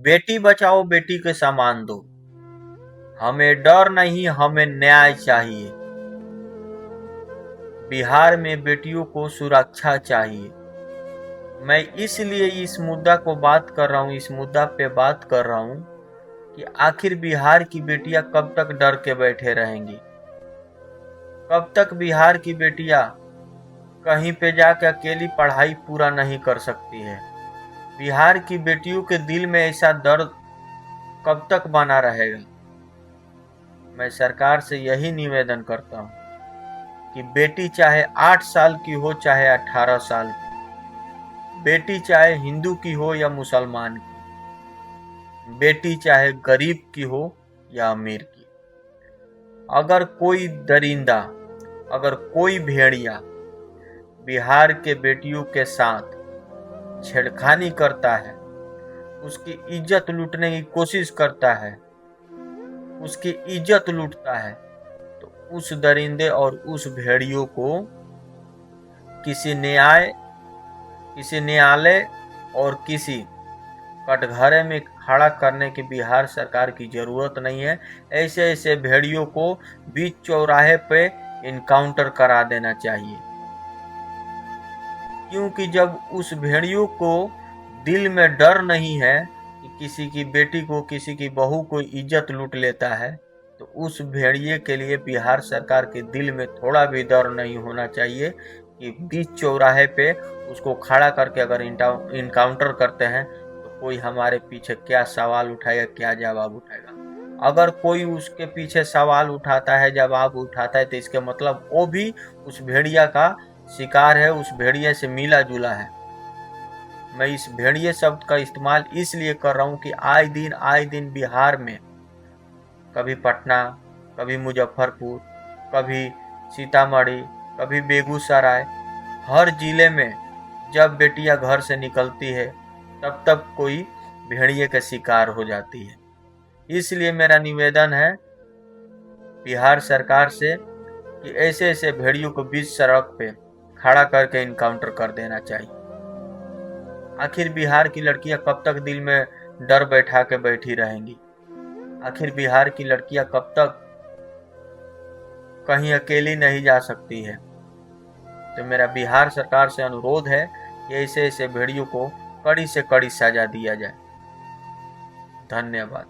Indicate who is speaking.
Speaker 1: बेटी बचाओ बेटी के सामान दो, हमें डर नहीं हमें न्याय चाहिए। बिहार में बेटियों को सुरक्षा चाहिए। मैं इसलिए इस मुद्दा को बात कर रहा हूँ, इस मुद्दा पे बात कर रहा हूँ कि आखिर बिहार की बेटियां कब तक डर के बैठे रहेंगी? कब तक बिहार की बेटियां कहीं पे जाके अकेली पढ़ाई पूरा नहीं कर सकती है? बिहार की बेटियों के दिल में ऐसा दर्द कब तक बना रहेगा? मैं सरकार से यही निवेदन करता हूँ कि बेटी चाहे 8 साल की हो चाहे 18 साल की, बेटी चाहे हिंदू की हो या मुसलमान की, बेटी चाहे गरीब की हो या अमीर की, अगर कोई दरिंदा, अगर कोई भेड़िया बिहार के बेटियों के साथ छेड़खानी करता है, उसकी इज्जत लूटने की कोशिश करता है, उसकी इज्जत लूटता है, तो उस दरिंदे और उस भेड़ियों को किसी न्यायालय और किसी कटघरे में खड़ा करने की बिहार सरकार की जरूरत नहीं है। ऐसे ऐसे भेड़ियों को बीच चौराहे पे इनकाउंटर करा देना चाहिए, क्योंकि जब उस भेड़ियों को दिल में डर नहीं है कि किसी की बेटी को, किसी की बहू को इज्जत लूट लेता है, तो उस भेड़िए के लिए बिहार सरकार के दिल में थोड़ा भी डर नहीं होना चाहिए कि बीच चौराहे पे उसको खड़ा करके अगर इनकाउंटर करते हैं तो कोई हमारे पीछे क्या सवाल उठाएगा, क्या जवाब उठाएगा। अगर कोई उसके पीछे सवाल उठाता है, जवाब उठाता है, तो इसके मतलब वो भी उस भेड़िया का शिकार है, उस भेड़िए से मिला जुला है। मैं इस भेड़िए शब्द का इस्तेमाल इसलिए कर रहा हूँ कि आए दिन बिहार में कभी पटना, कभी मुजफ्फरपुर, कभी सीतामढ़ी, कभी बेगूसराय, हर जिले में जब बेटियां घर से निकलती है तब तब कोई भेड़िए का शिकार हो जाती है। इसलिए मेरा निवेदन है बिहार सरकार से कि ऐसे ऐसे भेड़ियों को बीच सड़क पे खड़ा करके इनकाउंटर कर देना चाहिए। आखिर बिहार की लड़कियां कब तक दिल में डर बैठा के बैठी रहेंगी? आखिर बिहार की लड़कियां कब तक कहीं अकेली नहीं जा सकती है? तो मेरा बिहार सरकार से अनुरोध है कि ऐसे ऐसे भेड़ियों को कड़ी से कड़ी सजा दिया जाए। धन्यवाद।